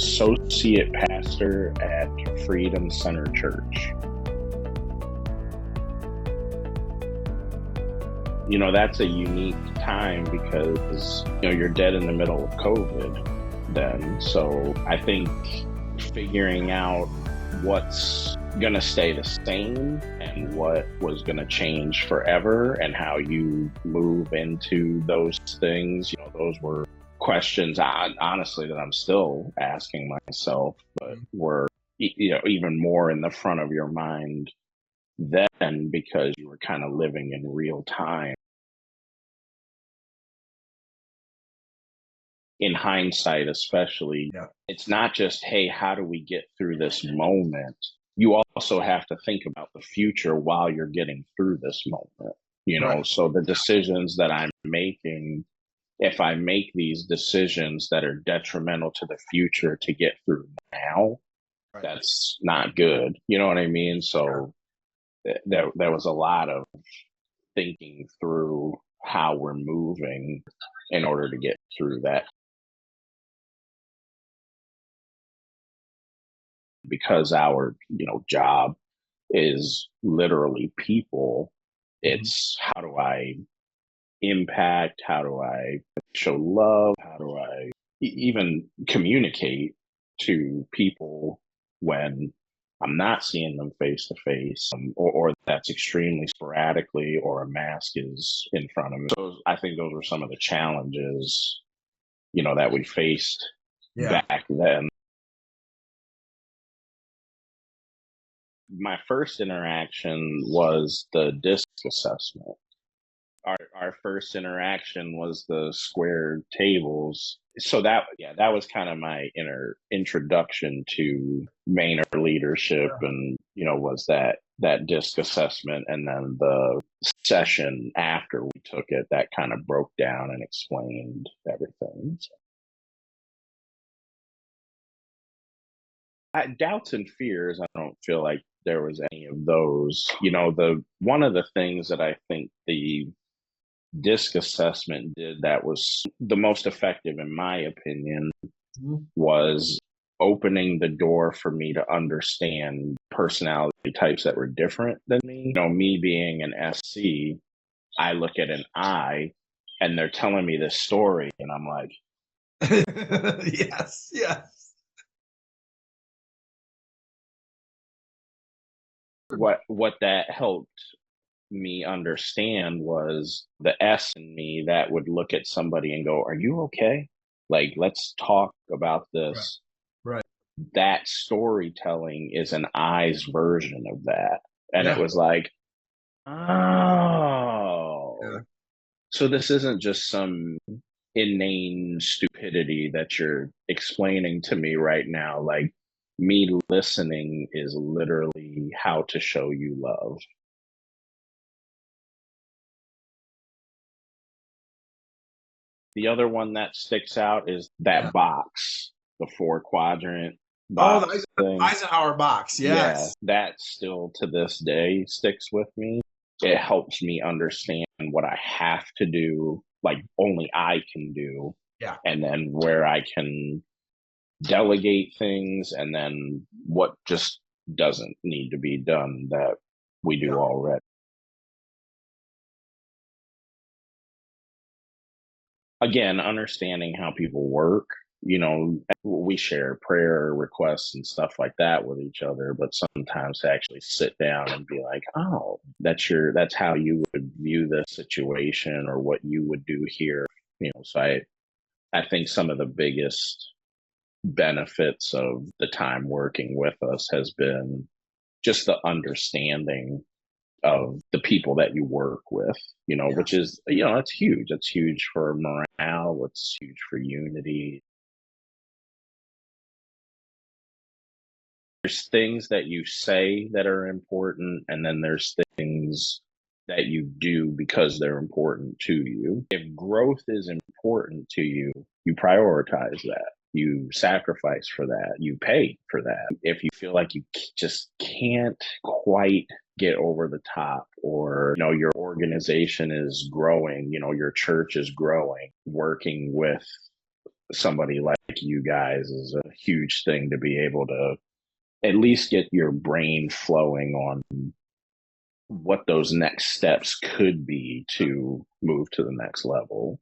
associate pastor at Freedom Center Church. You know, that's a unique time because, you're dead in the middle of COVID then. So I think figuring out what's going to stay the same and what was going to change forever and how you move into those things, those were questions, honestly, that I'm still asking myself, but were, even more in the front of your mind then because you were kind of living in real time. In hindsight, especially, It's not just, hey, how do we get through this moment? You also have to think about the future while you're getting through this moment, Right. So the decisions that I'm making, if I make these decisions that are detrimental to the future to get through now, that's not good. You know what I mean? So there was a lot of thinking through how we're moving in order to get through that. Because our, job is literally people, it's how do I impact? How do I show love? How do I even communicate to people when I'm not seeing them face to face, or that's extremely sporadically, or a mask is in front of me. So I think those were some of the challenges, that we faced back then. My first interaction was the DISC assessment. Our first interaction was the squared tables. So that was kind of my introduction to Mayner Leadership, and was that DISC assessment, and then the session after we took it that kind of broke down and explained everything. Doubts and fears, I don't feel like there was any of those. One of the things that I think the DISC assessment did that was the most effective, in my opinion, was opening the door for me to understand personality types that were different than me. Me being an SC, I look at an I, and they're telling me this story, and I'm like, yes. What that helped me understand was the S in me that would look at somebody and go, "Are you okay? Like, let's talk about this." Right. That storytelling is an I's version of that. And it was like, oh, so this isn't just some inane stupidity that you're explaining to me right now. Like, me listening is literally how to show you love. The other one that sticks out is that box, the 4-quadrant box. The Eisenhower box, yes. Yeah, that still to this day sticks with me. It helps me understand what I have to do, like only I can do. Yeah. And then where I can delegate things, and then what just doesn't need to be done that we do already. Again, understanding how people work, we share prayer requests and stuff like that with each other, but sometimes to actually sit down and be like, oh, that's how you would view this situation, or what you would do here. So I think some of the biggest benefits of the time working with us has been just the understanding of the people that you work with, which is, it's huge. It's huge for morale. It's huge for unity. There's things that you say that are important, and then there's things that you do because they're important to you. If growth is important to you, you prioritize that. You sacrifice for that. You pay for that. If you feel like you just can't quite get over the top, or, your organization is growing, your church is growing, working with somebody like you guys is a huge thing to be able to at least get your brain flowing on what those next steps could be to move to the next level.